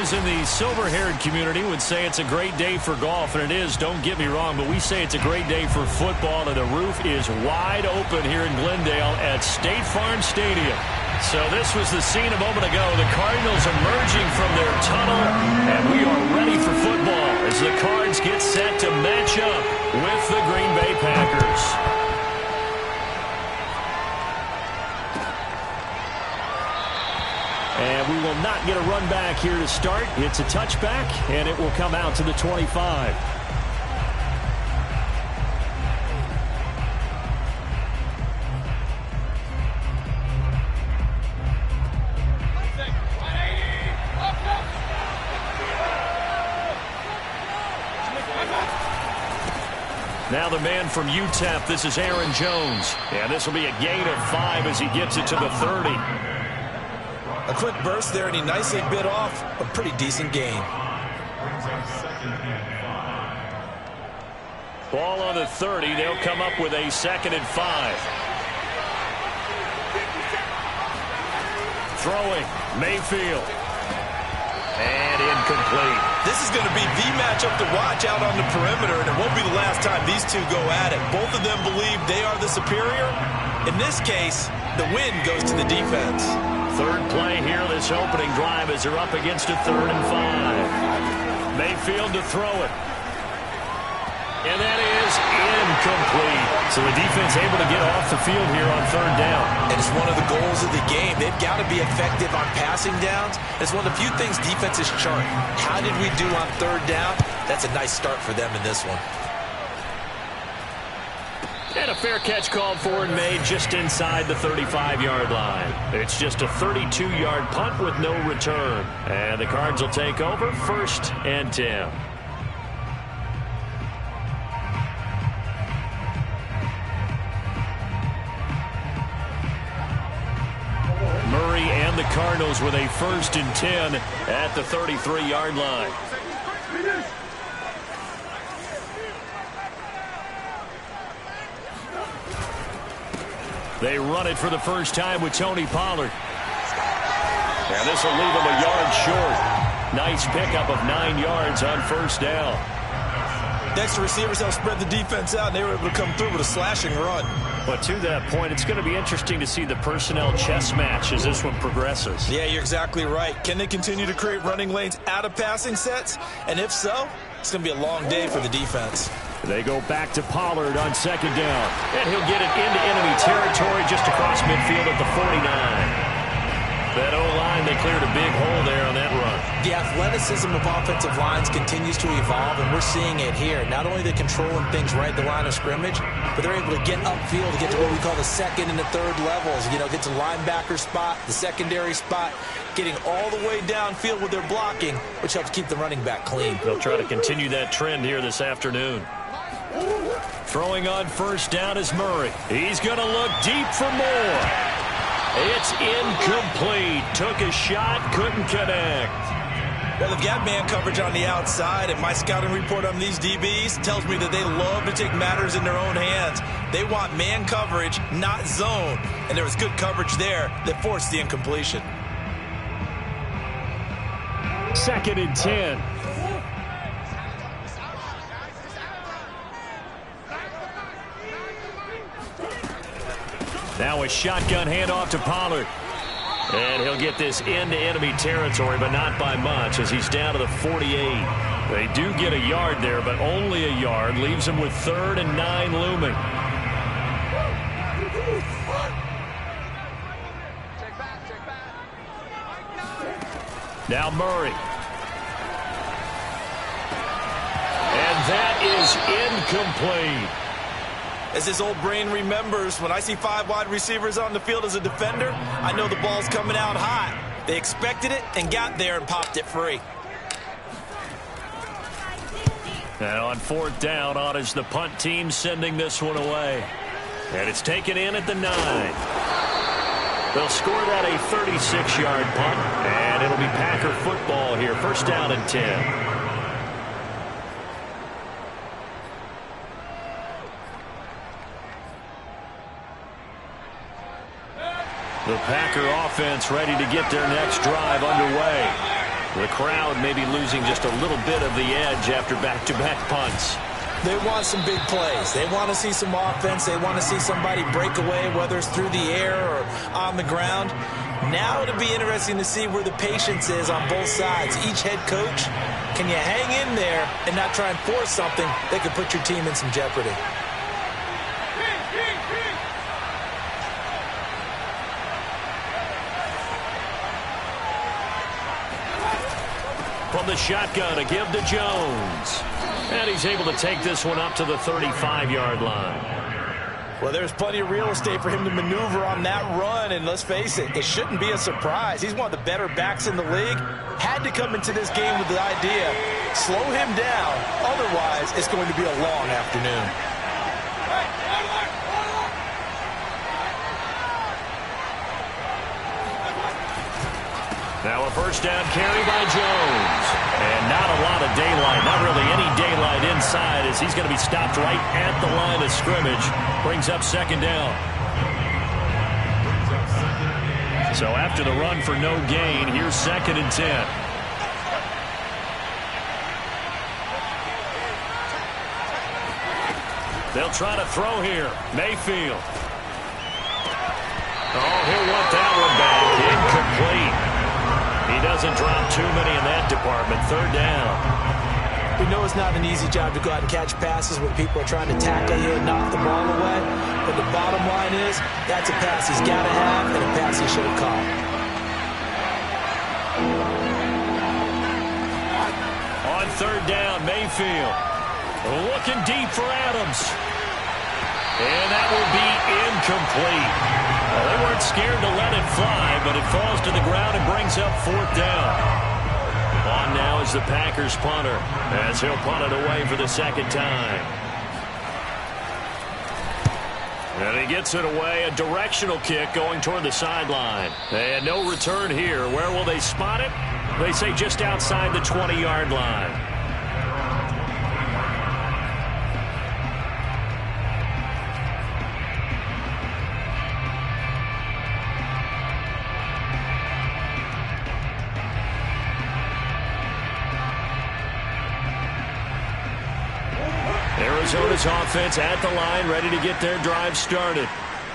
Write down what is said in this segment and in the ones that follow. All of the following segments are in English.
Those in the silver-haired community would say it's a great day for golf, and it is, don't get me wrong, but we say it's a great day for football, and the roof is wide open here in Glendale at State Farm Stadium. So this was the scene a moment ago. The Cardinals emerging from their tunnel, and we are ready for football as the Cards get set to match up with the Green Bay Packers. And we will not get a run back here to start. It's a touchback, and it will come out to the 25. Now the man from UTEP, this is Aaron Jones. And this will be a gain of 5 as he gets it to the 30. A quick burst there, and he nicely bit off a pretty decent gain. Ball on the 30. They'll come up with a 2nd and 5. Throwing. Mayfield. And incomplete. This is going to be the matchup to watch out on the perimeter, and it won't be the last time these two go at it. Both of them believe they are the superior. In this case, the win goes to the defense. Third play here, this opening drive as they're up against a 3rd and 5. Mayfield to throw it. And that is incomplete. So the defense able to get off the field here on 3rd down. And it's one of the goals of the game. They've got to be effective on passing downs. It's one of the few things defenses chart. How did we do on 3rd down? That's a nice start for them in this one. And a fair catch called for and made just inside the 35-yard line. It's just a 32-yard punt with no return. And the Cards will take over 1st and 10. Murray and the Cardinals with a 1st and 10 at the 33-yard line. They run it for the first time with Tony Pollard. And this will leave him a yard short. Nice pickup of 9 yards on 1st down. Next, receivers help spread the defense out, and they were able to come through with a slashing run. But to that point, it's going to be interesting to see the personnel chess match as this one progresses. Yeah, you're exactly right. Can they continue to create running lanes out of passing sets? And if so, it's going to be a long day for the defense. They go back to Pollard on 2nd down. And he'll get it into enemy territory just across midfield at the 49. That O-line, they cleared a big hole there on that run. The athleticism of offensive lines continues to evolve, and we're seeing it here. Not only are they controlling things right at the line of scrimmage, but they're able to get upfield to get to what we call the 2nd and the 3rd levels. You know, get to the linebacker spot, the secondary spot, getting all the way downfield with their blocking, which helps keep the running back clean. They'll try to continue that trend here this afternoon. Throwing on 1st down is Murray. He's going to look deep for more. It's incomplete. Took a shot, couldn't connect. Well, they've got man coverage on the outside, and my scouting report on these DBs tells me that they love to take matters in their own hands. They want man coverage, not zone. And there was good coverage there that forced the incompletion. 2nd and 10. Now a shotgun handoff to Pollard. And he'll get this into enemy territory, but not by much as he's down to the 48. They do get a yard there, but only a yard. Leaves him with 3rd and 9 looming. Now Murray. And that is incomplete. As his old brain remembers, when I see 5 wide receivers on the field as a defender, I know the ball's coming out hot. They expected it and got there and popped it free. And on 4th down, on is the punt team sending this one away. And it's taken in at the 9. They'll score that a 36-yard punt, and it'll be Packer football here. 1st down and 10. The Packer offense ready to get their next drive underway. The crowd maybe losing just a little bit of the edge after back-to-back punts. They want some big plays. They want to see some offense. They want to see somebody break away, whether it's through the air or on the ground. Now it'll be interesting to see where the patience is on both sides. Each head coach, can you hang in there and not try and force something that could put your team in some jeopardy? From the shotgun, a give to Jones. And he's able to take this one up to the 35-yard line. Well, there's plenty of real estate for him to maneuver on that run, and let's face it, it shouldn't be a surprise. He's one of the better backs in the league. Had to come into this game with the idea, slow him down, otherwise it's going to be a long afternoon. Now a first down carry by Jones. And not a lot of daylight, not really any daylight inside, as he's going to be stopped right at the line of scrimmage. Brings up second down. So after the run for no gain, here's 2nd and 10. They'll try to throw here. Mayfield. Oh, he'll want that one back. Incomplete. He doesn't drop too many in that department. 3rd down. We know it's not an easy job to go out and catch passes when people are trying to tackle you and knock the ball away. But the bottom line is, that's a pass he's got to have and a pass he should have caught. On 3rd down, Mayfield. Looking deep for Adams. And that will be incomplete. Well, they weren't scared to let it fly, but it falls to the ground and brings up 4th down. On now is the Packers punter, as he'll punt it away for the 2nd time. And he gets it away, a directional kick going toward the sideline. And no return here. Where will they spot it? They say just outside the 20-yard line. Arizona's offense at the line, ready to get their drive started.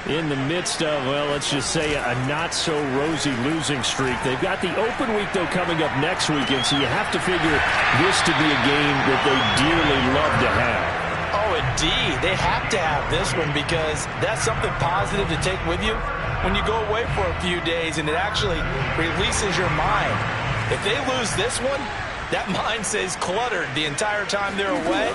In the midst of, well, let's just say a not-so-rosy losing streak. They've got the open week, though, coming up next weekend, so you have to figure this to be a game that they dearly love to have. Oh, indeed. They have to have this one because that's something positive to take with you when you go away for a few days, and it actually releases your mind. If they lose this one, that mind stays cluttered the entire time they're away.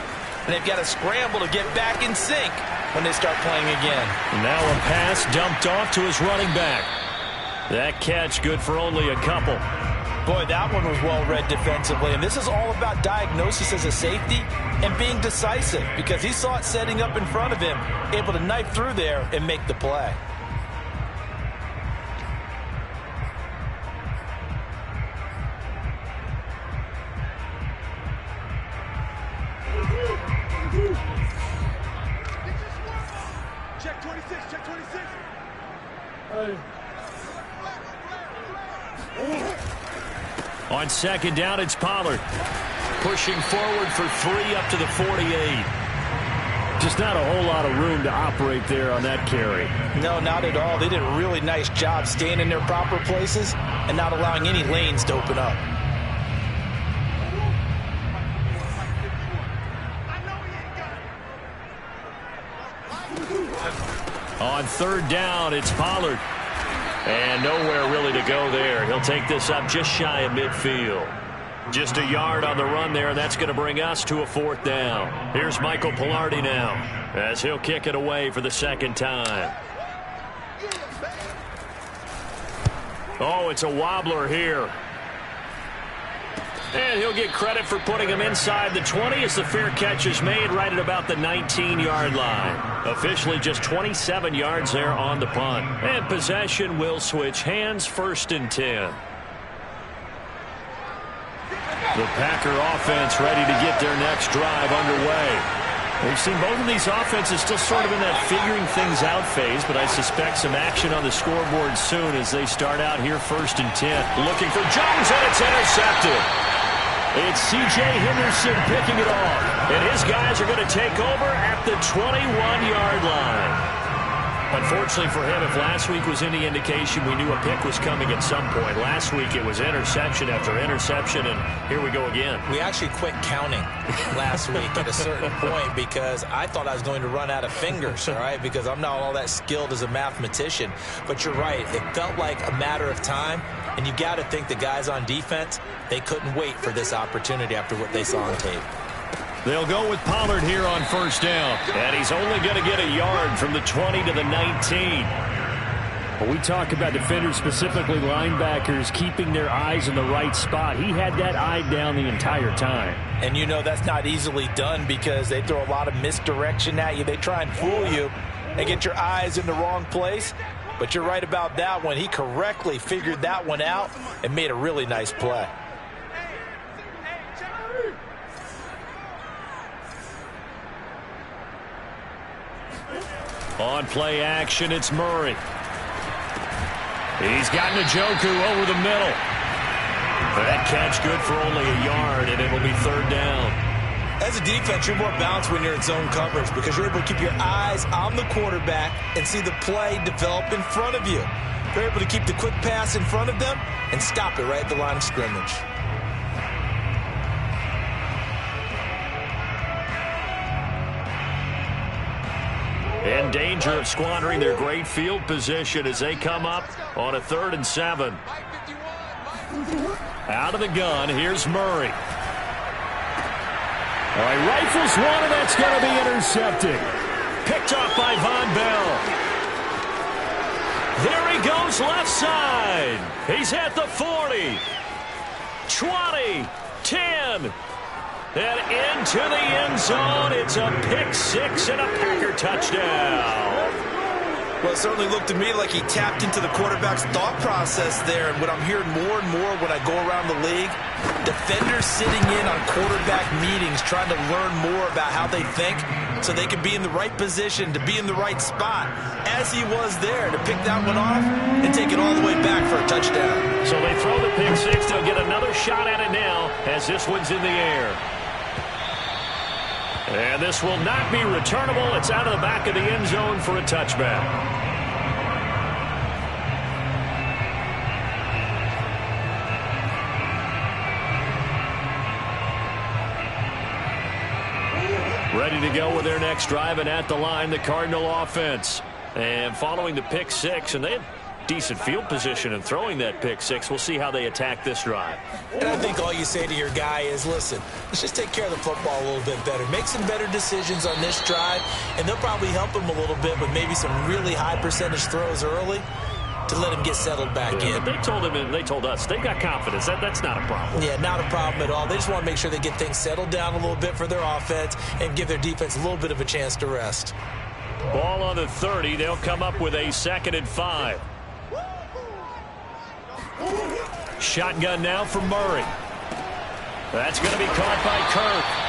And they've got to scramble to get back in sync when they start playing again. Now a pass dumped off to his running back. That catch good for only a couple. Boy, that one was well read defensively. And this is all about diagnosis as a safety and being decisive because he saw it setting up in front of him, able to knife through there and make the play. Check 26, check 26. On 2nd down, it's Pollard. Pushing forward for 3 up to the 48. Just not a whole lot of room to operate there on that carry. No, not at all. They did a really nice job staying in their proper places and not allowing any lanes to open up. On 3rd down, it's Pollard. And nowhere really to go there. He'll take this up just shy of midfield. Just a yard on the run there, and that's going to bring us to a 4th down. Here's Michael Pilardi now, as he'll kick it away for the 2nd time. Oh, it's a wobbler here. And he'll get credit for putting him inside the 20 as the fair catch is made right at about the 19-yard line. Officially just 27 yards there on the punt. And possession will switch hands, 1st and 10. The Packer offense ready to get their next drive underway. We've seen both of these offenses still sort of in that figuring things out phase, but I suspect some action on the scoreboard soon as they start out here 1st and 10. Looking for Jones, and it's intercepted. It's C.J. Henderson picking it off, and his guys are going to take over at the 21-yard line. Unfortunately for him, if last week was any indication, we knew a pick was coming at some point. Last week it was interception after interception, and here we go again. We actually quit counting last week at a certain point because I thought I was going to run out of fingers, all right, because I'm not all that skilled as a mathematician. But you're right. It felt like a matter of time, and you got to think the guys on defense, they couldn't wait for this opportunity after what they saw on tape. They'll go with Pollard here on 1st down. And he's only going to get a yard from the 20 to the 19. When we talk about defenders, specifically linebackers, keeping their eyes in the right spot, he had that eye down the entire time. And you know that's not easily done because they throw a lot of misdirection at you. They try and fool you and get your eyes in the wrong place. But you're right about that one. He correctly figured that one out and made a really nice play. On play action, it's Murray. He's got Njoku over the middle. That catch good for only a yard, and it'll be 3rd down. As a defense, you're more balanced when you're in zone coverage because you're able to keep your eyes on the quarterback and see the play develop in front of you. They're able to keep the quick pass in front of them and stop it right at the line of scrimmage. In danger of squandering their great field position as they come up on a 3rd and 7. Out of the gun, here's Murray. All right, rifles one, and that's going to be intercepted. Picked off by Von Bell. There he goes left side. He's at the 40. 20. 10. And into the end zone. It's a pick six and a Packer touchdown. Well, it certainly looked to me like he tapped into the quarterback's thought process there. And what I'm hearing more and more when I go around the league, defenders sitting in on quarterback meetings trying to learn more about how they think so they can be in the right position, to be in the right spot, as he was there, to pick that one off and take it all the way back for a touchdown. So they throw the pick six. They'll get another shot at it now as this one's in the air. And this will not be returnable. It's out of the back of the end zone for a touchback. Ready to go with their next drive, and at the line, the Cardinal offense. And following the pick six, and they had decent field position in throwing that pick six. We'll see how they attack this drive. And I think all you say to your guy is, listen, let's just take care of the football a little bit better. Make some better decisions on this drive, and they'll probably help him a little bit with maybe some really high percentage throws early to let him get settled back in. But they told him and they told us they've got confidence. That's not a problem. Yeah, not a problem at all. They just want to make sure they get things settled down a little bit for their offense and give their defense a little bit of a chance to rest. Ball on the 30. They'll come up with a 2nd and 5. Shotgun now for Murray. That's going to be caught by Kirk.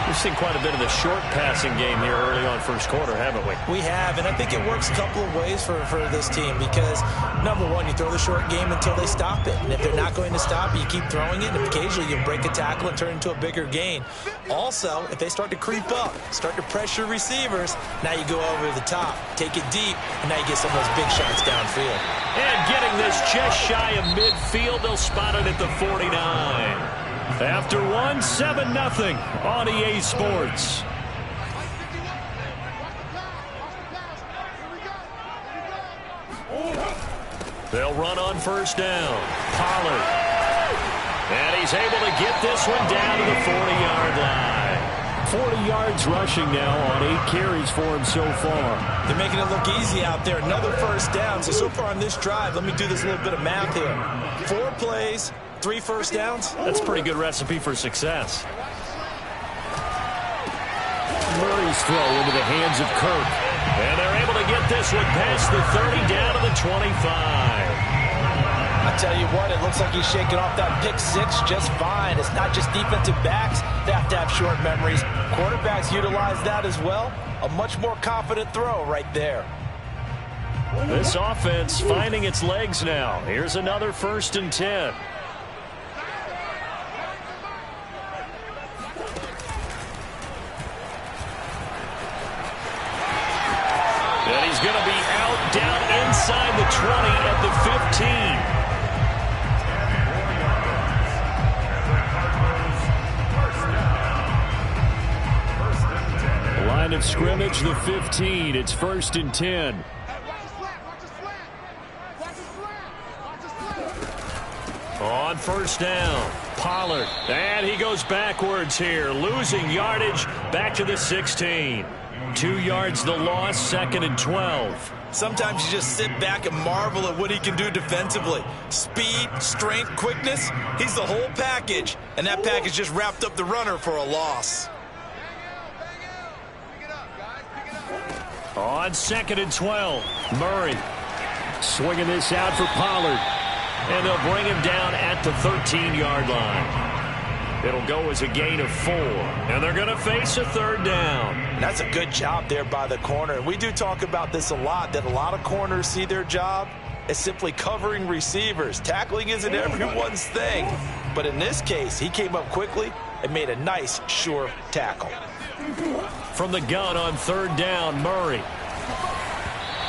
We've seen quite a bit of the short passing game here early on first quarter, haven't we? We have, and I think it works a couple of ways for this team because, number one, you throw the short game until they stop it. And if they're not going to stop it, you keep throwing it, and occasionally you break a tackle and turn it into a bigger gain. Also, if they start to creep up, start to pressure receivers, now you go over the top, take it deep, and now you get some of those big shots downfield. And getting this just shy of midfield, they'll spot it at the 49. After 7-0 on EA Sports. They'll run on first down. Pollard. And he's able to get this one down to the 40-yard line. 40 yards rushing now on 8 carries for him so far. They're making it look easy out there. Another first down. So far on this drive, let me do this little bit of math here. 4 plays. 3 first downs? That's a pretty good recipe for success. Murray's throw into the hands of Kirk. And they're able to get this one past the 30 down to the 25. I Tell you what, it looks like he's shaking off that pick six just fine. It's not just defensive backs that have to have short memories. Quarterbacks utilize that as well. A much more confident throw right there. This offense finding its legs now. Here's another 1st and 10. And he's going to be out down inside the 20 at the 15. Line of scrimmage, the 15. It's 1st and 10. On 1st down, Pollard. And he goes backwards here, losing yardage back to the 16. 2 yards the loss, 2nd and 12. Sometimes you just sit back and marvel at what he can do defensively. Speed, strength, quickness, he's the whole package. And that package just wrapped up the runner for a loss. On 2nd and 12, Murray swinging this out for Pollard. And they'll bring him down at the 13-yard line. It'll go as a gain of 4. And they're going to face a 3rd down. That's a good job there by the corner. And we do talk about this a lot, that a lot of corners see their job as simply covering receivers. Tackling isn't everyone's thing. But in this case, he came up quickly and made a nice, sure tackle. From the gun on 3rd down, Murray.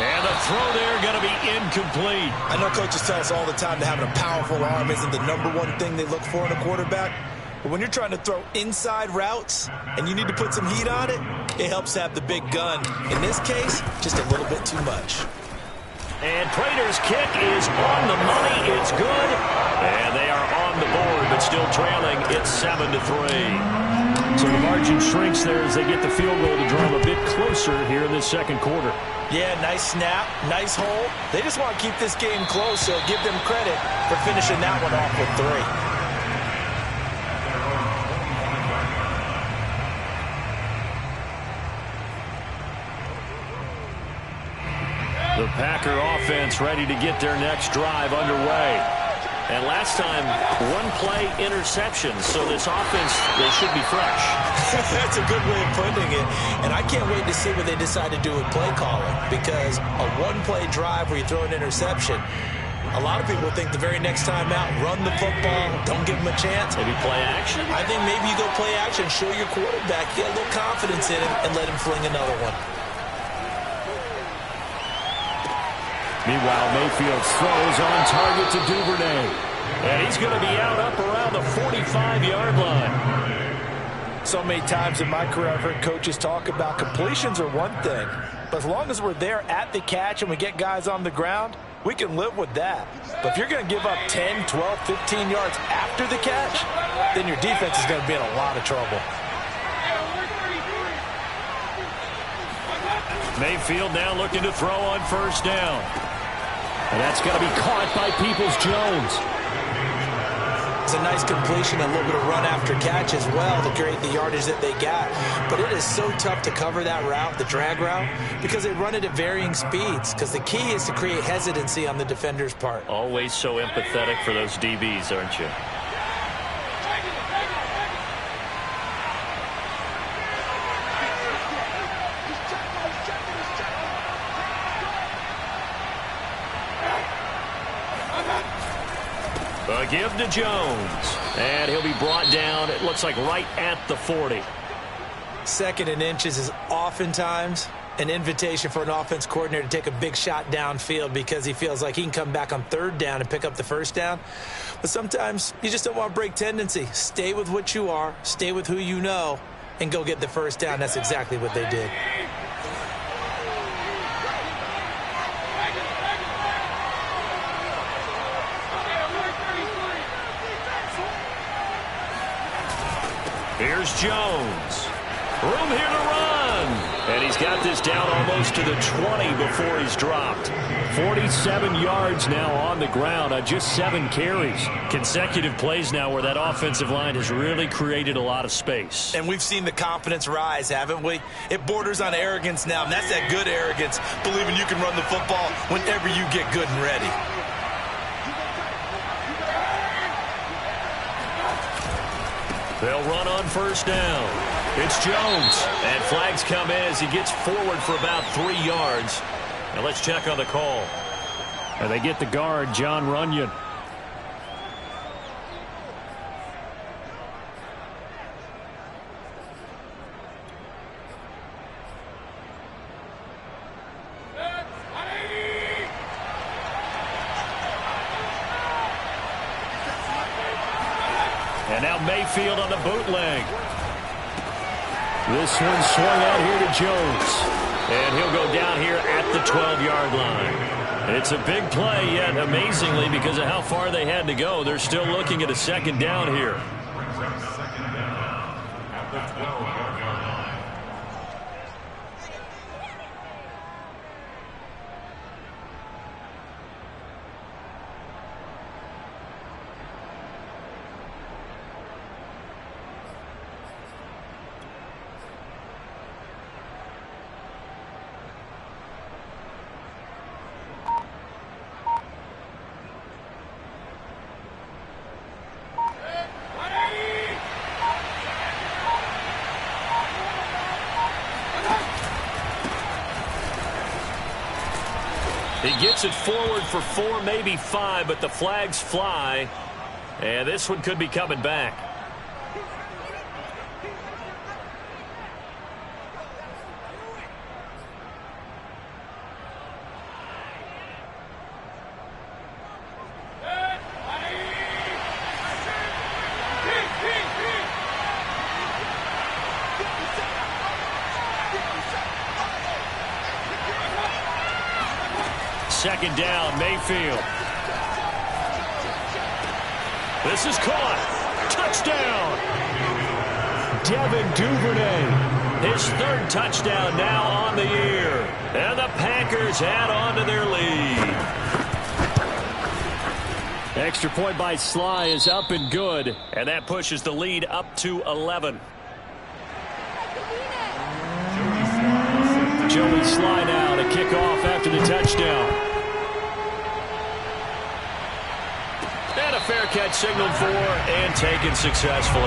And the throw there going to be incomplete. I know coaches tell us all the time that having a powerful arm isn't the #1 thing they look for in a quarterback. But when you're trying to throw inside routes and you need to put some heat on it, it helps have the big gun. In this case, just a little bit too much. And Prater's kick is on the money. It's good. And they are on the board, but still trailing. It's 7-3. So the margin shrinks there as they get the field goal to draw them a bit closer here in this 2nd quarter. Yeah, nice snap, nice hole. They just want to keep this game close, so give them credit for finishing that one off with 3. The Packer offense ready to get their next drive underway. And last time, 1-play interception. So this offense, they should be fresh. That's a good way of putting it. And I can't wait to see what they decide to do with play calling. Because a 1-play drive where you throw an interception, a lot of people think the very next time out, run the football, don't give them a chance. Maybe play action? I think maybe you go play action, show your quarterback, get a little confidence in him, and let him fling another one. Meanwhile, Mayfield throws on target to Duvernay. And he's going to be out up around the 45-yard line. So many times in my career, I've heard coaches talk about completions are one thing. But as long as we're there at the catch and we get guys on the ground, we can live with that. But if you're going to give up 10, 12, 15 yards after the catch, then your defense is going to be in a lot of trouble. Mayfield now looking to throw on 1st down. And that's going to be caught by Peoples-Jones. It's a nice completion, a little bit of run after catch as well to create the yardage that they got. But it is so tough to cover that route, the drag route, because they run it at varying speeds. Because the key is to create hesitancy on the defender's part. Always so empathetic for those DBs, aren't you? A give to Jones. And he'll be brought down, it looks like right at the 40. 2nd and inches is oftentimes an invitation for an offense coordinator to take a big shot downfield because he feels like he can come back on 3rd down and pick up the 1st down. But sometimes you just don't want to break tendency. Stay with what you are, stay with who you know, and go get the 1st down. That's exactly what they did. Here's Jones. Room here to run. And he's got this down almost to the 20 before he's dropped. 47 yards now on the ground on just 7 carries. Consecutive plays now where that offensive line has really created a lot of space. And we've seen the confidence rise, haven't we? It borders on arrogance now, and that's that good arrogance, believing you can run the football whenever you get good and ready. They'll run on first down. It's Jones. And flags come in as he gets forward for about 3 yards. Now let's check on the call. And they get the guard, John Runyon. And now Mayfield on the bootleg. This one swung out here to Jones. And he'll go down here at the 12-yard line. It's a big play, yet amazingly, because of how far they had to go, they're still looking at a second down here. He gets it forward for 4, maybe 5, but the flags fly. And this one could be coming back. Second down, Mayfield. This is caught. Touchdown. Devin Duvernay. His 3rd touchdown now on the year. And the Packers add on to their lead. Extra point by Sly is up and good. And that pushes the lead up to 11. Joey Sly now to kick off after the touchdown. And a fair catch signaled for and taken successfully.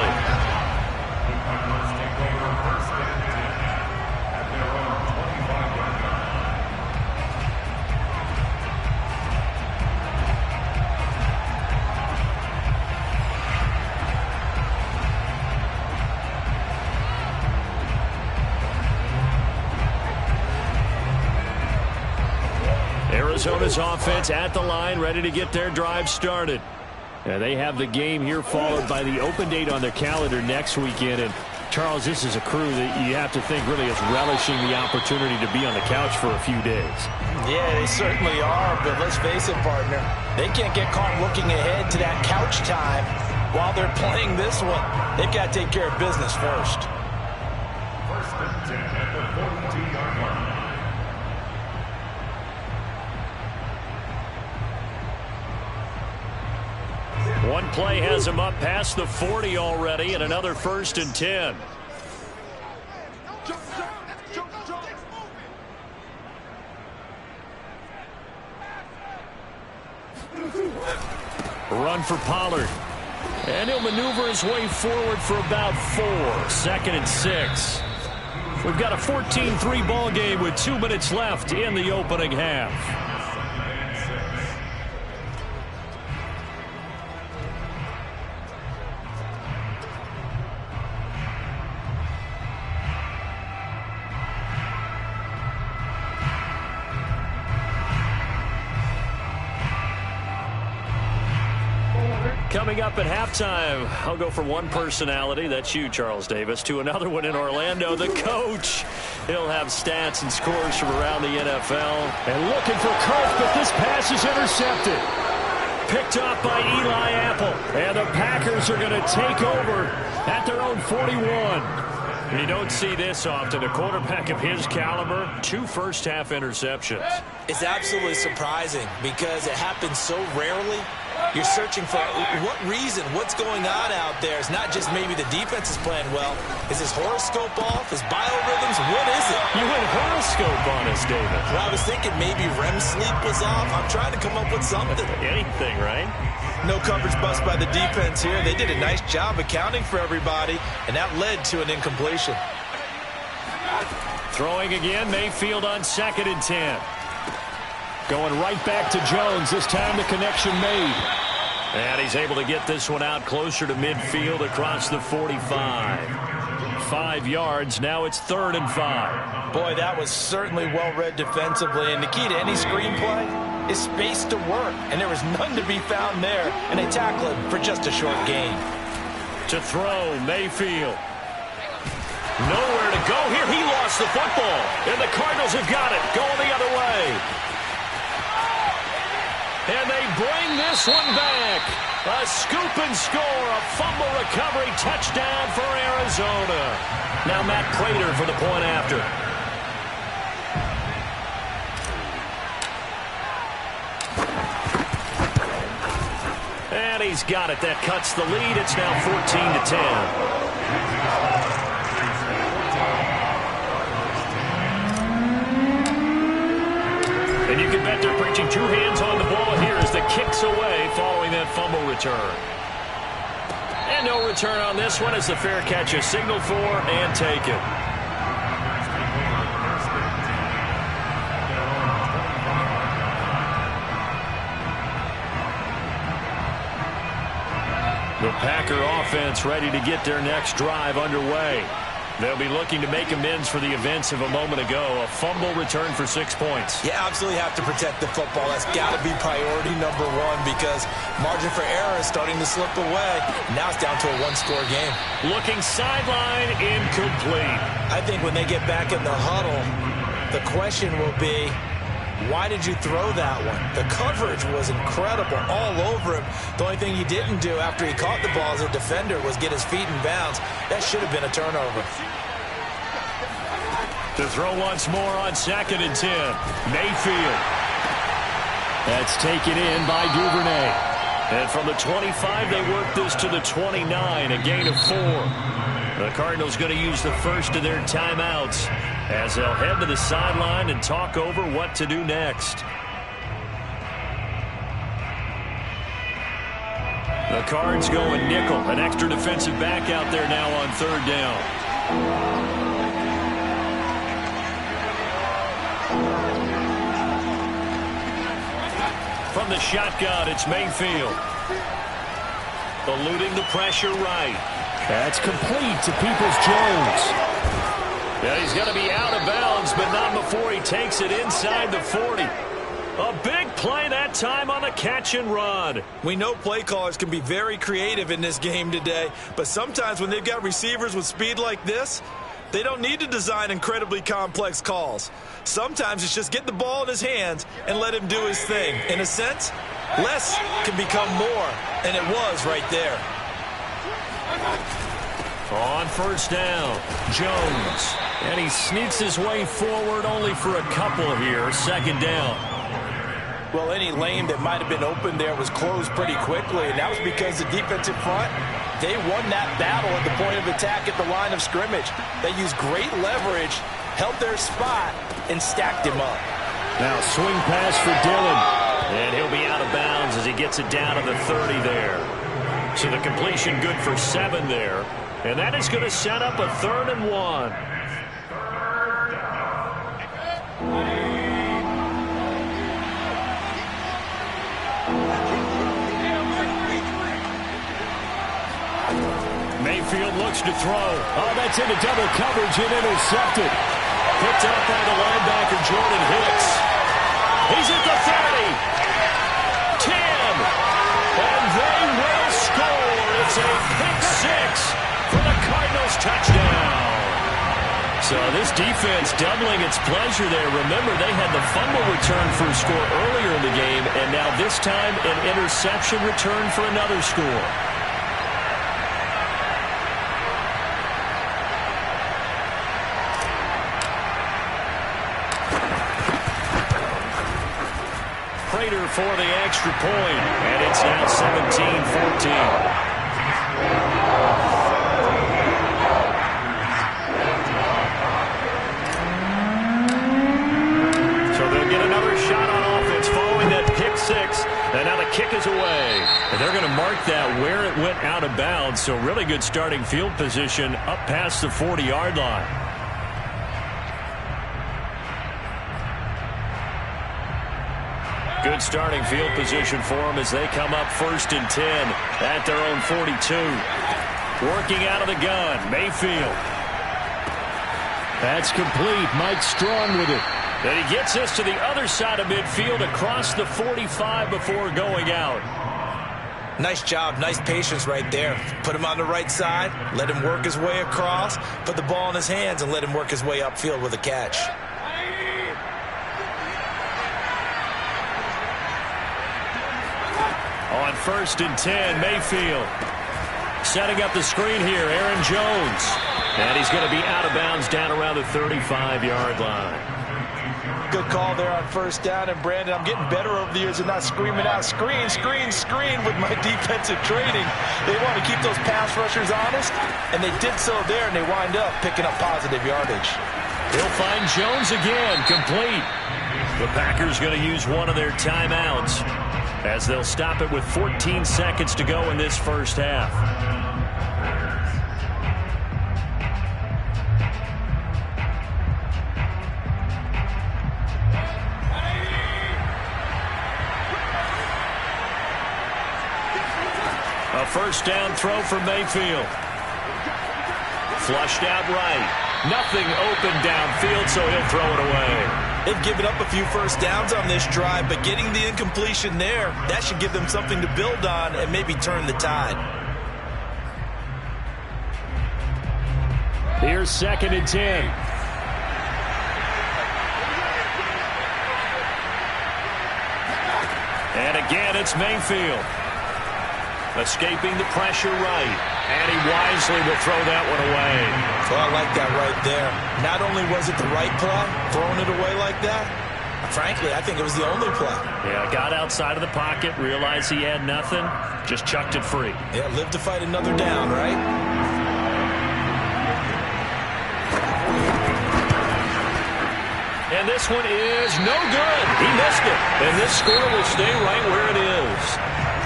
Arizona's offense at the line, ready to get their drive started. And they have the game here followed by the open date on their calendar next weekend. And, Charles, this is a crew that you have to think really is relishing the opportunity to be on the couch for a few days. Yeah, they certainly are, but let's face it, partner. They can't get caught looking ahead to that couch time while they're playing this one. They've got to take care of business first. First and 10 at the 42-yard line. One play has him up past the 40 already, and another 1st and 10. Run for Pollard. And he'll maneuver his way forward for about 4. 2nd and 6. We've got a 14-3 ball game with 2 minutes left in the opening half. Coming up at halftime, I'll go from one personality, that's you, Charles Davis, to another one in Orlando, the coach. He'll have stats and scores from around the NFL. And looking for Kirk, but this pass is intercepted. Picked off by Eli Apple. And the Packers are going to take over at their own 41. You don't see this often. A quarterback of his caliber, 2 first-half interceptions. It's absolutely surprising because it happens so rarely. You're searching for what reason, what's going on out there. It's not just maybe the defense is playing well. Is his horoscope off? His biorhythms? What is it? You went horoscope on us, David. Well, I was thinking maybe REM sleep was off. I'm trying to come up with something. Anything, right? No coverage bust by the defense here. They did a nice job accounting for everybody, and that led to an incompletion. Throwing again, Mayfield on 2nd and 10. Going right back to Jones. This time the connection made. And he's able to get this one out closer to midfield across the 45. 5 yards. Now it's 3rd and 5. Boy, that was certainly well-read defensively. And the key to any screenplay is space to work. And there was none to be found there. And they tackle it for just a short gain. To throw, Mayfield. Nowhere to go here. He lost the football. And the Cardinals have got it. Going the other way. And they bring this one back. A scoop and score. A fumble recovery touchdown for Arizona. Now Matt Prater for the point after. And he's got it. That cuts the lead. It's now 14-10. And you can bet they're preaching 2 hands on the ball here as the kick's away following that fumble return. And no return on this one as the fair catch is signaled for and taken. The Packer offense ready to get their next drive underway. They'll be looking to make amends for the events of a moment ago. A fumble return for 6 points. You absolutely have to protect the football. That's got to be priority number 1 because margin for error is starting to slip away. Now it's down to a 1-score game. Looking sideline, incomplete. I think when they get back in the huddle, the question will be, why did you throw that one? The coverage was incredible all over him. The only thing he didn't do after he caught the ball as a defender was get his feet in bounds. That should have been a turnover. To throw once more on 2nd and 10. Mayfield. That's taken in by Duvernay. And from the 25, they work this to the 29, a gain of 4. The Cardinals going to use the first of their timeouts as they'll head to the sideline and talk over what to do next. The Cards going nickel. An extra defensive back out there now on 3rd down. From the shotgun, it's Mayfield. Eluding the pressure right. That's complete to Peoples-Jones. Yeah, he's going to be out of bounds, but not before he takes it inside the 40. A big play that time on the catch and run. We know play callers can be very creative in this game today, but sometimes when they've got receivers with speed like this, they don't need to design incredibly complex calls. Sometimes it's just get the ball in his hands and let him do his thing. In a sense, less can become more, and it was right there. On 1st down, Jones. And he sneaks his way forward only for a couple here. 2nd down. Well, any lane that might have been open there was closed pretty quickly, and that was because the defensive front, they won that battle at the point of attack at the line of scrimmage. They used great leverage, held their spot, and stacked him up. Now swing pass for Dillon. And he'll be out of bounds as he gets it down to the 30 there. So the completion good for 7 there. And that is going to set up a 3rd and 1. Mayfield looks to throw. Oh, that's into double coverage and intercepted. Picked up by the linebacker, Jordan Hicks. He's at the 30. 10. And they will score. It's a pick 6 for the Cardinals touchdown. So this defense doubling its pleasure there. Remember, they had the fumble return for a score earlier in the game, and now this time an interception return for another score. Prater for the extra point, and it's now 17-14. And now the kick is away. And they're going to mark that where it went out of bounds. So really good starting field position up past the 40-yard line. Good starting field position for them as they come up 1st and 10 at their own 42. Working out of the gun, Mayfield. That's complete. Mike Strong with it. And he gets us to the other side of midfield across the 45 before going out. Nice job, nice patience right there. Put him on the right side, let him work his way across, put the ball in his hands, and let him work his way upfield with a catch. On 1st and 10, Mayfield. Setting up the screen here, Aaron Jones. And he's going to be out of bounds down around the 35-yard line. Good call there on 1st down. And, Brandon, I'm getting better over the years and not screaming out, screen, screen, screen with my defensive training. They want to keep those pass rushers honest, and they did so there, and they wind up picking up positive yardage. He'll find Jones again, complete. The Packers going to use one of their timeouts as they'll stop it with 14 seconds to go in this first half. A 1st down throw for Mayfield. Flushed out right. Nothing open downfield, so he'll throw it away. They've given up a few 1st downs on this drive, but getting the incompletion there, that should give them something to build on and maybe turn the tide. Here's 2nd and 10. And again, it's Mayfield. Escaping the pressure right. And he wisely will throw that one away. Well, I like that right there. Not only was it the right play, throwing it away like that, frankly, I think it was the only play. Yeah, got outside of the pocket, realized he had nothing, just chucked it free. Yeah, live to fight another down, right? And this one is no good. He missed it. And this score will stay right where it is.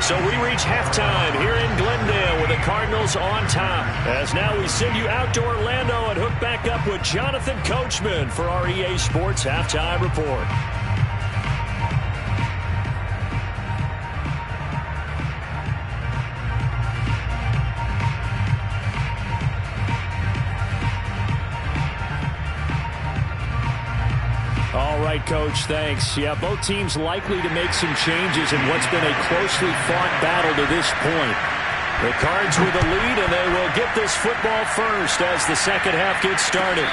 So we reach halftime here in Glendale with the Cardinals on top. As now we send you out to Orlando and hook back up with Jonathan Coachman for our EA Sports Halftime Report. All right, Coach, thanks. Yeah, both teams likely to make some changes in what's been a closely fought battle to this point. The Cards with a lead, and they will get this football first as the second half gets started.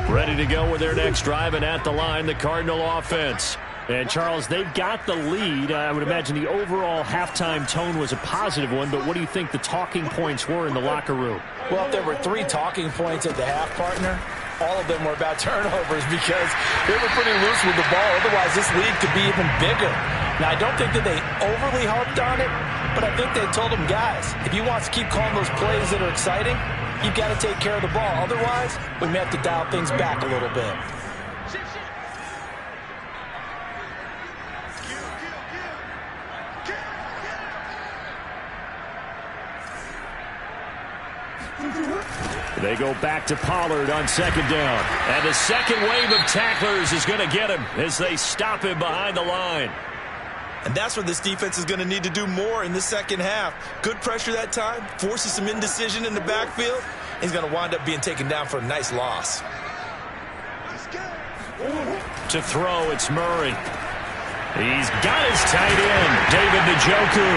Ready to go with their next drive, and at the line, the Cardinal offense. And, Charles, they've got the lead. I would imagine the overall halftime tone was a positive one, but what do you think the talking points were in the locker room? Well, if there were 3 talking points at the half, partner, all of them were about turnovers because they were pretty loose with the ball. Otherwise, this lead could be even bigger. Now, I don't think that they overly harped on it, but I think they told them, guys, if you want to keep calling those plays that are exciting, you've got to take care of the ball. Otherwise, we may have to dial things back a little bit. They go back to Pollard on 2nd down. And the second wave of tacklers is going to get him as they stop him behind the line. And that's what this defense is going to need to do more in the second half. Good pressure that time, forces some indecision in the backfield. He's going to wind up being taken down for a nice loss. To throw, it's Murray. He's got his tight end, David Njoku.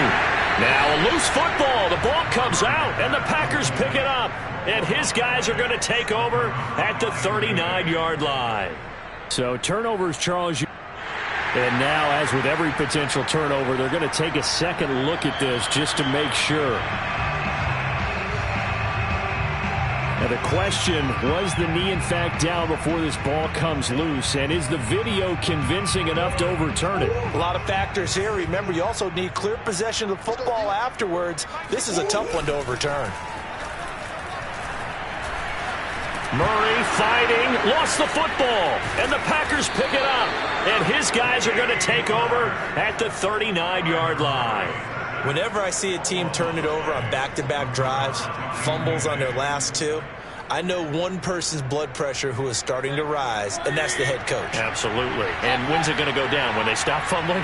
Now a loose football. The ball comes out, and the Packers pick it up. And his guys are going to take over at the 39-yard line. So turnovers, Charles. And now, as with every potential turnover, they're going to take a second look at this just to make sure. Now the question, was the knee in fact down before this ball comes loose? And is the video convincing enough to overturn it? A lot of factors here. Remember, you also need clear possession of the football afterwards. This is a tough one to overturn. Murray fighting, lost the football, and the Packers pick it up. And his guys are going to take over at the 39-yard line. Whenever I see a team turn it over on back-to-back drives, fumbles on their last two, I know one person's blood pressure who is starting to rise, and that's the head coach. Absolutely. And when's it going to go down? When they stop fumbling?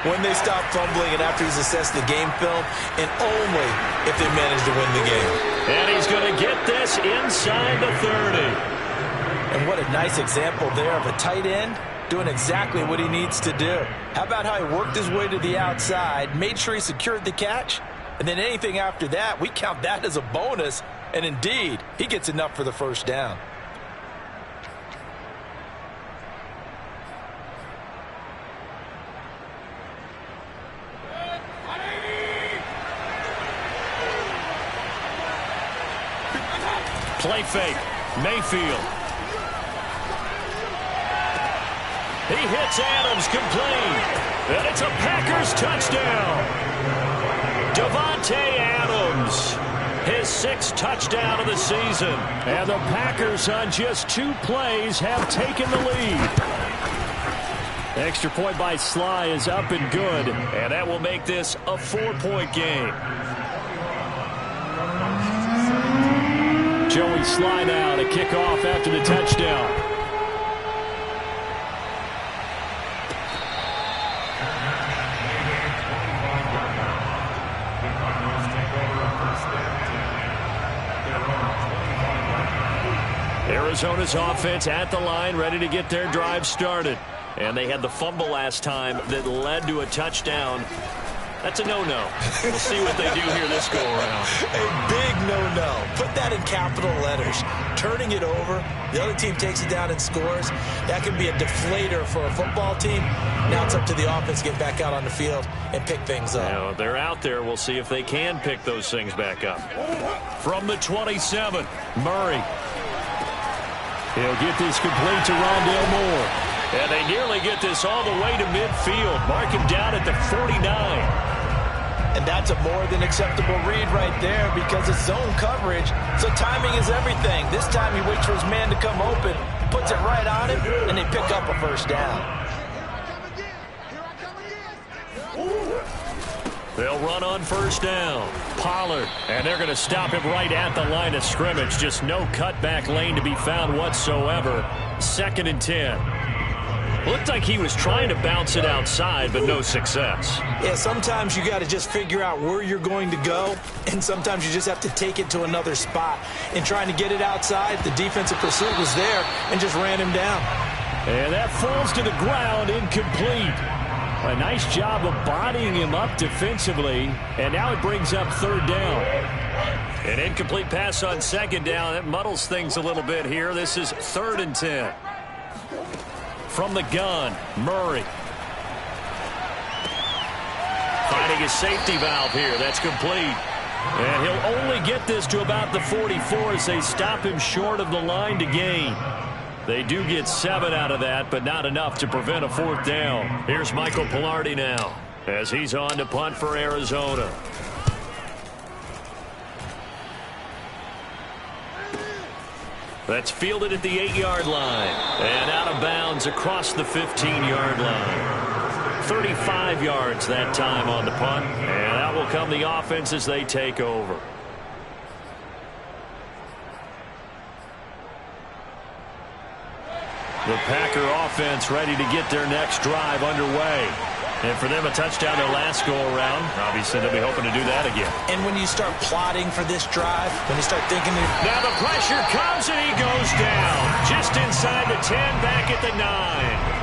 When they stop fumbling and after he's assessed the game film, and only if they manage to win the game. And he's going to get this inside the 30. And what a nice example there of a tight end doing exactly what he needs to do. How about how he worked his way to the outside, made sure he secured the catch, and then anything after that, we count that as a bonus. And indeed, he gets enough for the first down. Play fake. Mayfield. He hits Adams complete. And it's a Packers touchdown. Davante Adams. His 6th touchdown of the season. And the Packers on just 2 plays have taken the lead. Extra point by Sly is up and good. And that will make this a 4-point game. Joey Sly now to kick off after the touchdown. Arizona's offense at the line, ready to get their drive started. And they had the fumble last time that led to a touchdown. That's a no-no. We'll see what they do here this go-around. A big no-no. Put that in capital letters. Turning it over, the other team takes it down and scores. That can be a deflator for a football team. Now it's up to the offense to get back out on the field and pick things up. Now, they're out there. We'll see if they can pick those things back up. From the 27, Murray. He'll get this complete to Rondale Moore. And they nearly get this all the way to midfield. Mark him down at the 49. And that's a more than acceptable read right there because it's zone coverage, so timing is everything. This time he waits for his man to come open, puts it right on him, and they pick up a first down. They'll run on first down. Pollard, and they're going to stop him right at the line of scrimmage. Just no cutback lane to be found whatsoever. 2nd and 10. Looked like he was trying to bounce it outside, but no success. Yeah, sometimes you got to just figure out where you're going to go, and sometimes you just have to take it to another spot. In trying to get it outside, the defensive pursuit was there and just ran him down. And that falls to the ground, incomplete. A nice job of bodying him up defensively, and now it brings up 3rd down. An incomplete pass on 2nd down. That muddles things a little bit here. This is 3rd and 10. From the gun, Murray. Finding his safety valve here. That's complete. And he'll only get this to about the 44 as they stop him short of the line to gain. They do get 7 out of that, but not enough to prevent a 4th down. Here's Michael Pilardi now as he's on to punt for Arizona. That's fielded at the 8-yard line. And out of bounds across the 15-yard line. 35 yards that time on the punt. And out will come the offense as they take over. The Packer offense ready to get their next drive underway. And for them, a touchdown their last go-around. Obviously, they'll be hoping to do that again. And when you start plotting for this drive, when you start thinking... Now the pressure comes, and he goes down. Just inside the 10, back at the 9.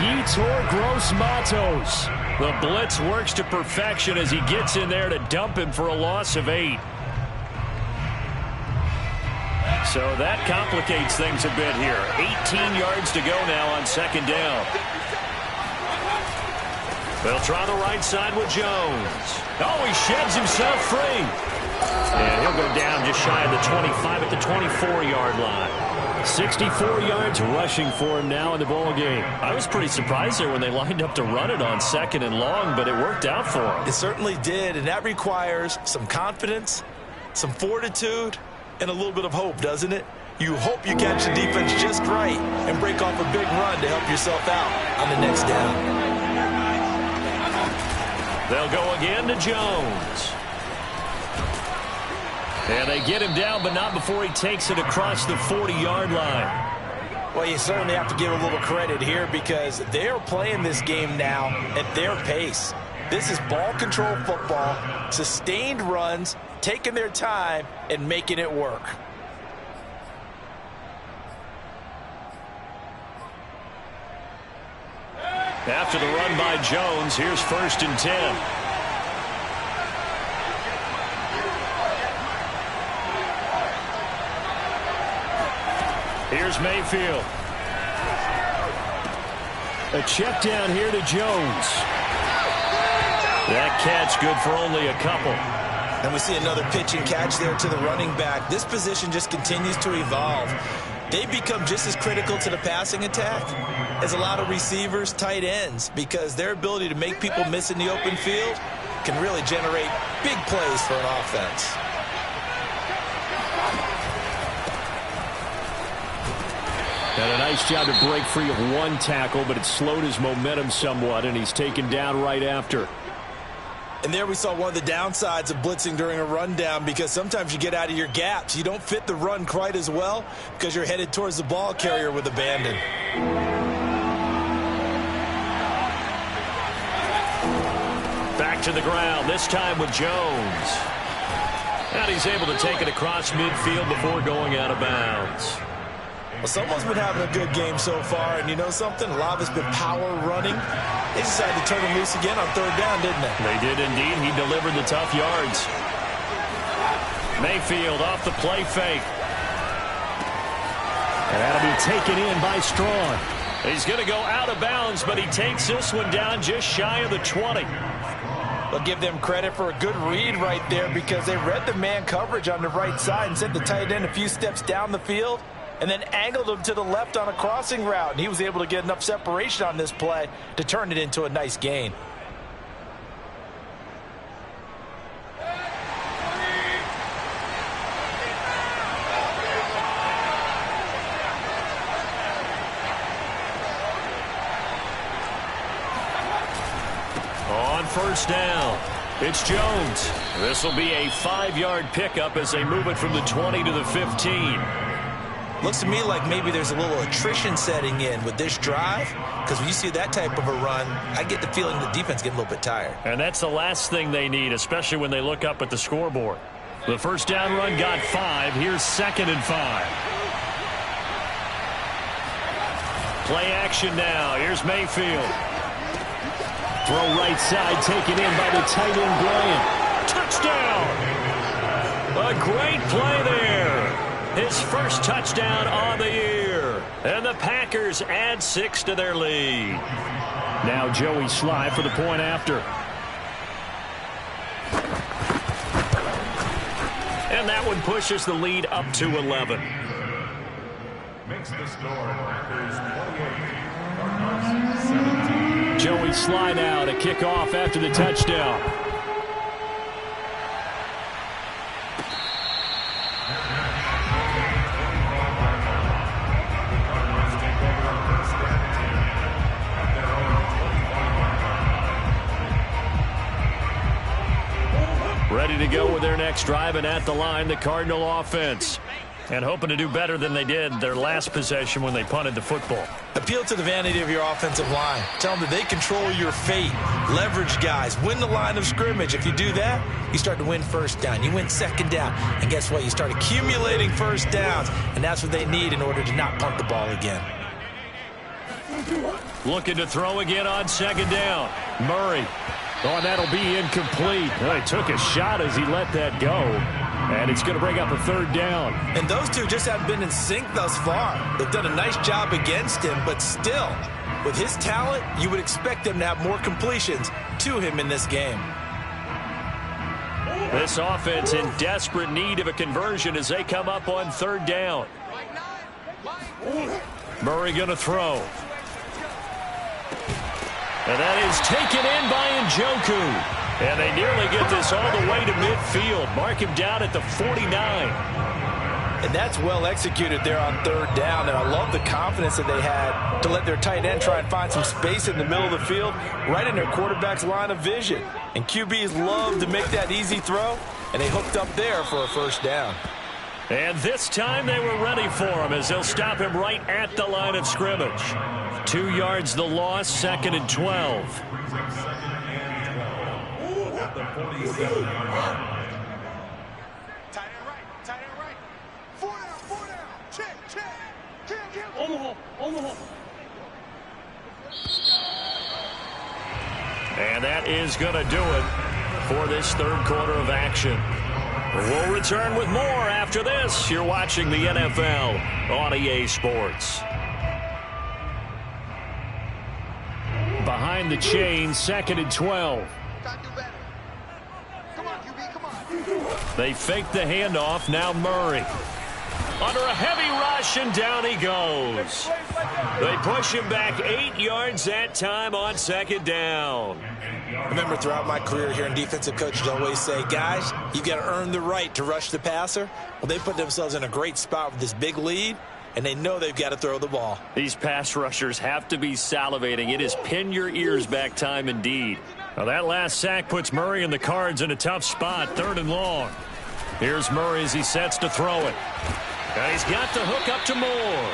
Yetur Gross Matos. The blitz works to perfection as he gets in there to dump him for a loss of 8. So that complicates things a bit here. 18 yards to go now on second down. They'll try the right side with Jones. Oh, he sheds himself free. And he'll go down just shy of the 25 at the 24-yard line. 64 yards rushing for him now in the ball game. I was pretty surprised there when they lined up to run it on second and long, but it worked out for him. It certainly did, and that requires some confidence, some fortitude, and a little bit of hope, doesn't it? You hope you catch the defense just right and break off a big run to help yourself out on the next down. They'll go again to Jones. And they get him down, but not before he takes it across the 40-yard line. Well, you certainly have to give a little credit here because they're playing this game now at their pace. This is ball control football, sustained runs, taking their time and making it work. After the run by Jones, here's 1st and 10. Here's Mayfield. A check down here to Jones. That catch good for only a couple. And we see another pitch and catch there to the running back. This position just continues to evolve. They become just as critical to the passing attack as a lot of receivers, tight ends, because their ability to make people miss in the open field can really generate big plays for an offense. Had a nice job to break free of one tackle, but it slowed his momentum somewhat, and he's taken down right after. And there we saw one of the downsides of blitzing during a rundown, because sometimes you get out of your gaps. You don't fit the run quite as well because you're headed towards the ball carrier with abandon. Back to the ground, this time with Jones. And he's able to take it across midfield before going out of bounds. Well, someone's been having a good game so far, and you know something? A lot of it's been power running. They decided to turn him loose again on 3rd down, didn't they? They did indeed. He delivered the tough yards. Mayfield off the play fake. And that'll be taken in by Strong. He's going to go out of bounds, but he takes this one down just shy of the 20. I'll give them credit for a good read right there because they read the man coverage on the right side and sent the tight end a few steps down the field and then angled him to the left on a crossing route. And he was able to get enough separation on this play to turn it into a nice gain. On 1st down, it's Jones. This will be a 5-yard pickup as they move it from the 20 to the 15. Looks to me like maybe there's a little attrition setting in with this drive, because when you see that type of a run, I get the feeling the defense getting a little bit tired. And that's the last thing they need, especially when they look up at the scoreboard. The 1st down run got 5. Here's 2nd and 5. Play action now. Here's Mayfield. Throw right side, taken in by the tight end, Bryant. Touchdown! A great play there. His first touchdown on the year. And the Packers add 6 to their lead. Now Joey Sly for the point after. And that one pushes the lead up to 11. Makes the score Packers 28, Cardinals 17. Joey Sly now to kick off after the touchdown. Ready to go with their next drive, and at the line, the Cardinal offense. And hoping to do better than they did their last possession when they punted the football. Appeal to the vanity of your offensive line. Tell them that they control your fate. Leverage guys. Win the line of scrimmage. If you do that, you start to win first down. You win second down. And guess what? You start accumulating first downs. And that's what they need in order to not punt the ball again. Looking to throw again on second down. Murray. Oh, and that'll be incomplete. Well, he took a shot as he let that go. And it's going to bring up a third down. And those two just haven't been in sync thus far. They've done a nice job against him, but still, with his talent, you would expect them to have more completions to him in this game. This offense in desperate need of a conversion as they come up on third down. Murray going to throw. And that is taken in by Njoku. And they nearly get this all the way to midfield. Mark him down at the 49. And that's well executed there on third down. And I love the confidence that they had to let their tight end try and find some space in the middle of the field, right in their quarterback's line of vision. And QBs love to make that easy throw, and they hooked up there for a first down. And this time they were ready for him as they'll stop him right at the line of scrimmage. 2 yards the loss, 2nd and 12. Tight end right. Tight end right. 4 down. Check. Kill. And that is going to do it for this third quarter of action. We'll return with more after this. You're watching the NFL on EA Sports. Behind the chain, 2nd and 12. They fake the handoff. Now Murray. Under a heavy rush, and down he goes. They push him back 8 yards that time on second down. Remember, throughout my career here in defensive coaches always say, guys, you've got to earn the right to rush the passer. Well, they put themselves in a great spot with this big lead, and they know they've got to throw the ball. These pass rushers have to be salivating. It is pin your ears back time indeed. Now that last sack puts Murray and the Cards in a tough spot, 3rd and long. Here's Murray as he sets to throw it. And he's got the hook up to Moore.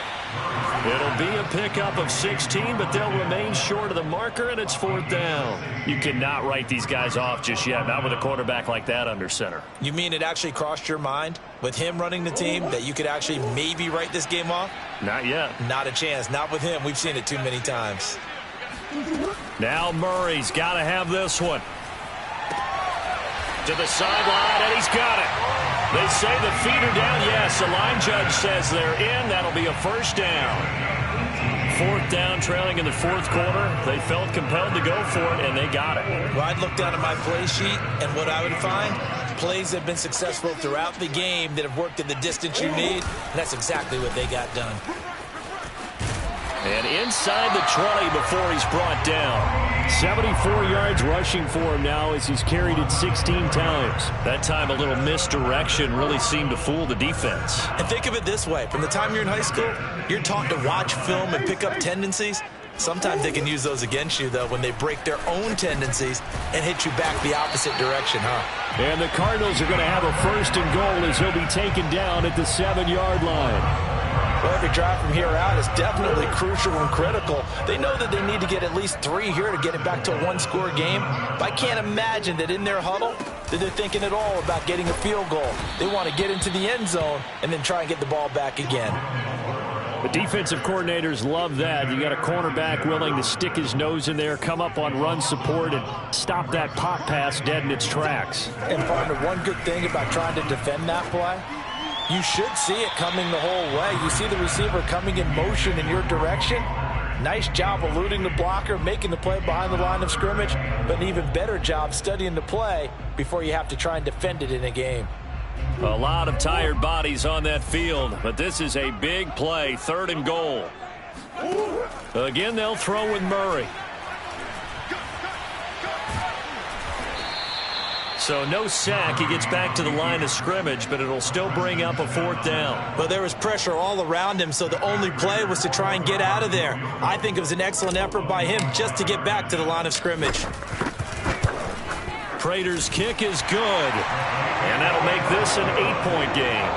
It'll be a pickup of 16, but they'll remain short of the marker, and it's 4th down. You cannot write these guys off just yet, not with a quarterback like that under center. You mean it actually crossed your mind with him running the team that you could actually maybe write this game off? Not yet. Not a chance. Not with him. We've seen it too many times. Now Murray's got to have this one. To the sideline, and he's got it. They say the feet are down. Yes, the line judge says they're in. That'll be a first down. 4th down, trailing in the 4th quarter. They felt compelled to go for it, and they got it. Well, I'd look down at my play sheet, and what I would find, plays have been successful throughout the game that have worked in the distance you need, and that's exactly what they got done. And inside the 20 before he's brought down. 74 yards rushing for him now as he's carried it 16 times. That time a little misdirection really seemed to fool the defense. And think of it this way. From the time you're in high school, you're taught to watch film and pick up tendencies. Sometimes they can use those against you, though, when they break their own tendencies and hit you back the opposite direction, huh? And the Cardinals are going to have a 1st and goal as he'll be taken down at the 7-yard line. Well, every drive from here out is definitely crucial and critical. They know that they need to get at least 3 here to get it back to a 1-score game. But I can't imagine that in their huddle that they're thinking at all about getting a field goal. They want to get into the end zone and then try and get the ball back again. The defensive coordinators love that. You got a cornerback willing to stick his nose in there, come up on run support, and stop that pop pass dead in its tracks. And partner, one good thing about trying to defend that play, you should see it coming the whole way. You see the receiver coming in motion in your direction. Nice job eluding the blocker, making the play behind the line of scrimmage, but an even better job studying the play before you have to try and defend it in a game. A lot of tired bodies on that field, but this is a big play, 3rd and goal. Again, they'll throw with Murray. So no sack. He gets back to the line of scrimmage, but it'll still bring up a 4th down. But there was pressure all around him, so the only play was to try and get out of there. I think it was an excellent effort by him just to get back to the line of scrimmage. Prater's kick is good, and that'll make this an 8-point game.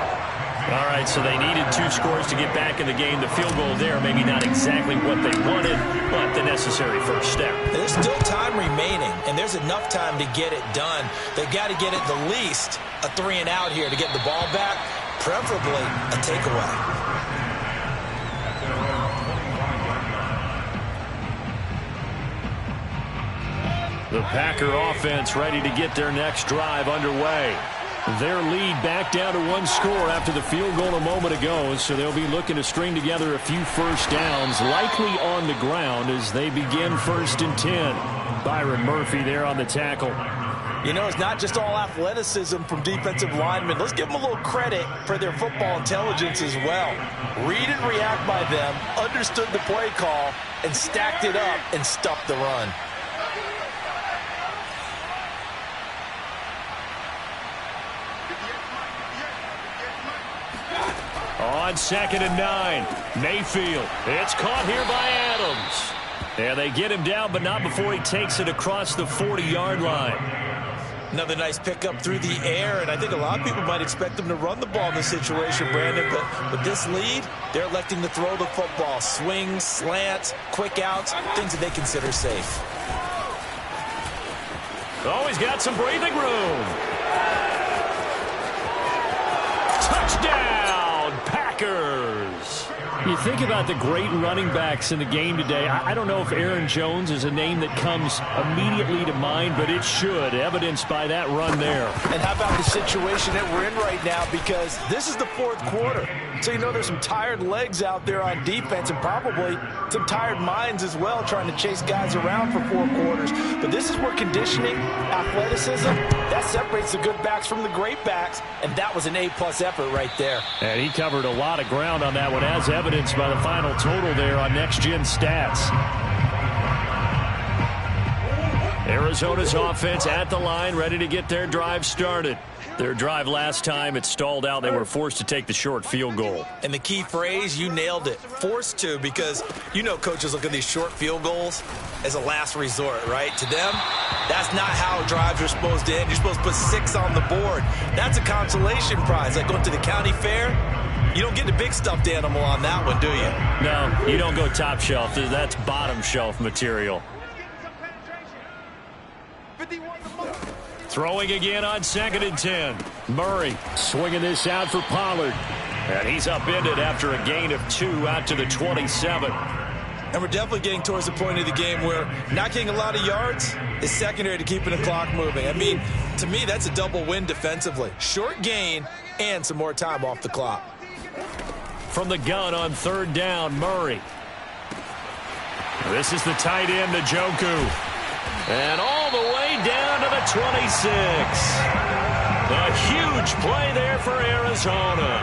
All right, so they needed 2 scores to get back in the game. The field goal there, maybe not exactly what they wanted, but the necessary first step. There's still time remaining, and there's enough time to get it done. They've got to get at the least a 3-and-out here to get the ball back, preferably a takeaway. The Packer offense ready to get their next drive underway. Their lead back down to 1 score after the field goal a moment ago, so they'll be looking to string together a few first downs, likely on the ground as they begin 1st and 10. Byron Murphy there on the tackle. You know, it's not just all athleticism from defensive linemen. Let's give them a little credit for their football intelligence as well. Read and react by them, understood the play call, and stacked it up and stuffed the run. On 2nd and 9, Mayfield. It's caught here by Adams. And they get him down, but not before he takes it across the 40-yard line. Another nice pickup through the air, and I think a lot of people might expect them to run the ball in this situation, Brandon, but with this lead, they're electing to throw the football. Swings, slants, quick outs, things that they consider safe. Oh, he's got some breathing room. Touchdown, Packers. You think about the great running backs in the game today. I don't know if Aaron Jones is a name that comes immediately to mind, but it should, evidenced by that run there. And how about the situation that we're in right now, because this is the 4th quarter. So you know there's some tired legs out there on defense and probably some tired minds as well trying to chase guys around for 4 quarters. But this is where conditioning, athleticism, that separates the good backs from the great backs, and that was an A-plus effort right there. And he covered a lot of ground on that one, as evidenced by the final total there on Next Gen Stats. Arizona's offense at the line, ready to get their drive started. Their drive last time, it stalled out. They were forced to take the short field goal. And the key phrase, you nailed it, forced to, because you know coaches look at these short field goals as a last resort, right? To them, that's not how drives are supposed to end. You're supposed to put 6 on the board. That's a consolation prize, like going to the county fair. You don't get the big stuffed animal on that one, do you? No, you don't go top shelf. That's bottom shelf material. Throwing again on 2nd and 10. Murray swinging this out for Pollard. And he's upended after a gain of 2 out to the 27. And we're definitely getting towards the point of the game where not getting a lot of yards is secondary to keeping the clock moving. I mean, to me, that's a double win defensively. Short gain and some more time off the clock. From the gun on 3rd down, Murray. This is the tight end, Njoku. And all the way down to the 26. A huge play there for Arizona.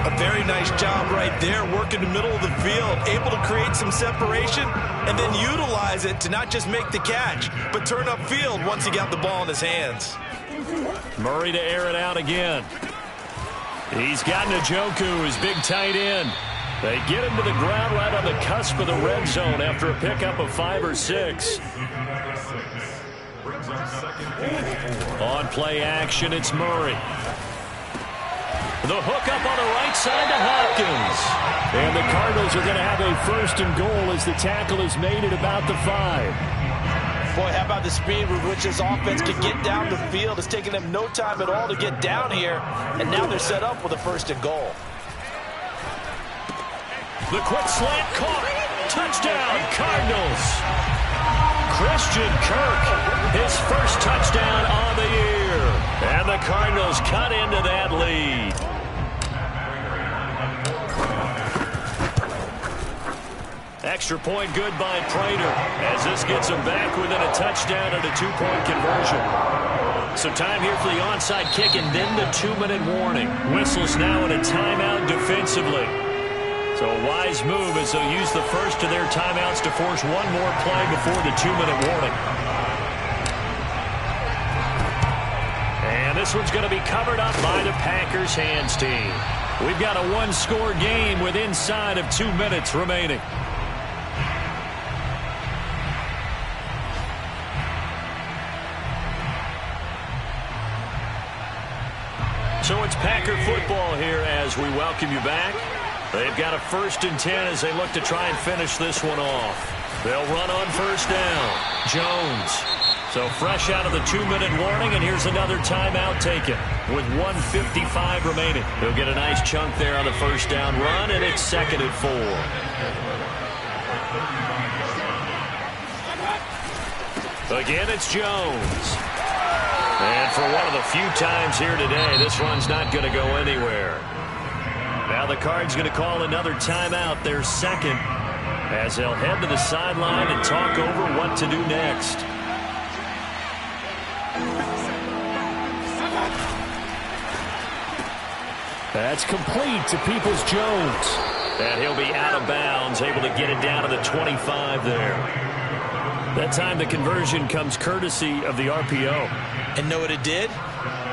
A very nice job right there, working the middle of the field, able to create some separation and then utilize it to not just make the catch, but turn upfield once he got the ball in his hands. Murray to air it out again. He's got Njoku, his big tight end. They get him to the ground right on the cusp of the red zone after a pickup of 5 or 6. On play action, it's Murray. The hook up on the right side to Hopkins. And the Cardinals are going to have a 1st and goal as the tackle is made at about the 5. Boy, how about the speed with which this offense can get down the field? It's taken them no time at all to get down here, and now they're set up with a 1st and goal. The quick slant caught. Touchdown, Cardinals. Christian Kirk, his first touchdown on the year. And the Cardinals cut into that lead. Extra point good by Prater as this gets them back within a touchdown and a 2-point conversion. So time here for the onside kick and then the 2-minute warning. Whistles now in a timeout defensively. So a wise move as they'll use the first of their timeouts to force one more play before the 2-minute warning. And this one's going to be covered up by the Packers hands team. We've got a 1-score game with inside of 2 minutes remaining. So it's Packer football here as we welcome you back. They've got a 1st and 10 as they look to try and finish this one off. They'll run on 1st down. Jones. So fresh out of the 2-minute warning, and here's another timeout taken with 1:55 remaining. They'll get a nice chunk there on the 1st down run, and it's 2nd and 4. Again, it's Jones. And for one of the few times here today, this run's not going to go anywhere. Now the Cards going to call another timeout, their 2nd, as they'll head to the sideline and talk over what to do next. That's complete to Peoples-Jones. And he'll be out of bounds, able to get it down to the 25 there. That time the conversion comes courtesy of the RPO. And know what it did?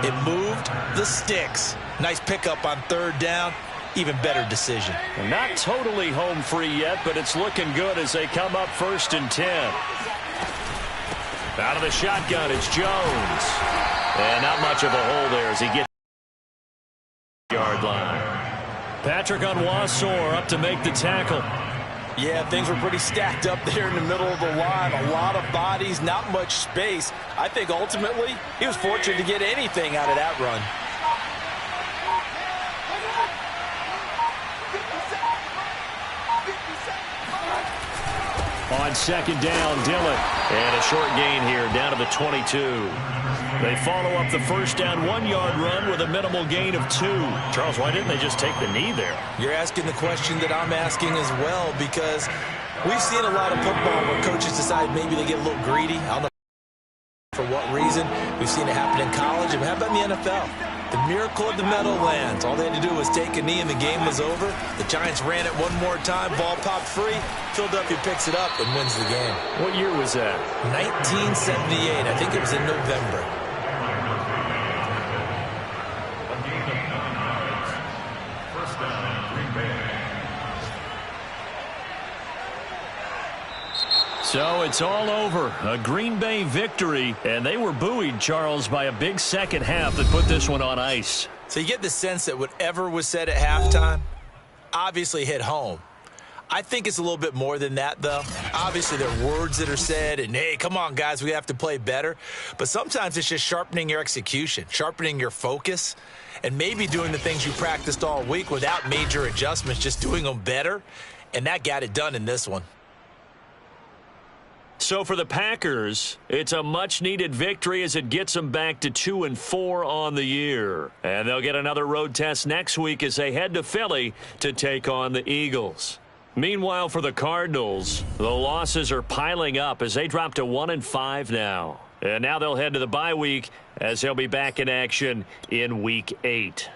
It moved the sticks. Nice pickup on 3rd down. Even better decision. And not totally home free yet, but it's looking good as they come up 1st and 10. Out of the shotgun, it's Jones. And not much of a hole there as he gets the yard line. Patrick Onwuasor up to make the tackle. Yeah, things were pretty stacked up there in the middle of the line. A lot of bodies, not much space. I think ultimately he was fortunate to get anything out of that run. On 2nd down, Dillon. And a short gain here down to the 22. They follow up the 1st down 1-yard run with a minimal gain of 2. Charles, why didn't they just take the knee there? You're asking the question that I'm asking as well, because we've seen a lot of football where coaches decide maybe they get a little greedy. I don't know for what reason. We've seen it happen in college. And how about in the NFL? The miracle of the Meadowlands. All they had to do was take a knee and the game was over. The Giants ran it one more time. Ball popped free. Philadelphia picks it up and wins the game. What year was that? 1978. I think it was in November. So it's all over. A Green Bay victory, and they were buoyed, Charles, by a big second half that put this one on ice. So you get the sense that whatever was said at halftime obviously hit home. I think it's a little bit more than that, though. Obviously, there are words that are said, and, hey, come on, guys, we have to play better. But sometimes it's just sharpening your execution, sharpening your focus, and maybe doing the things you practiced all week without major adjustments, just doing them better. And that got it done in this one. So for the Packers, it's a much-needed victory as it gets them back to 2-4 on the year. And they'll get another road test next week as they head to Philly to take on the Eagles. Meanwhile, for the Cardinals, the losses are piling up as they drop to 1-5 now. And now they'll head to the bye week as they'll be back in action in Week 8.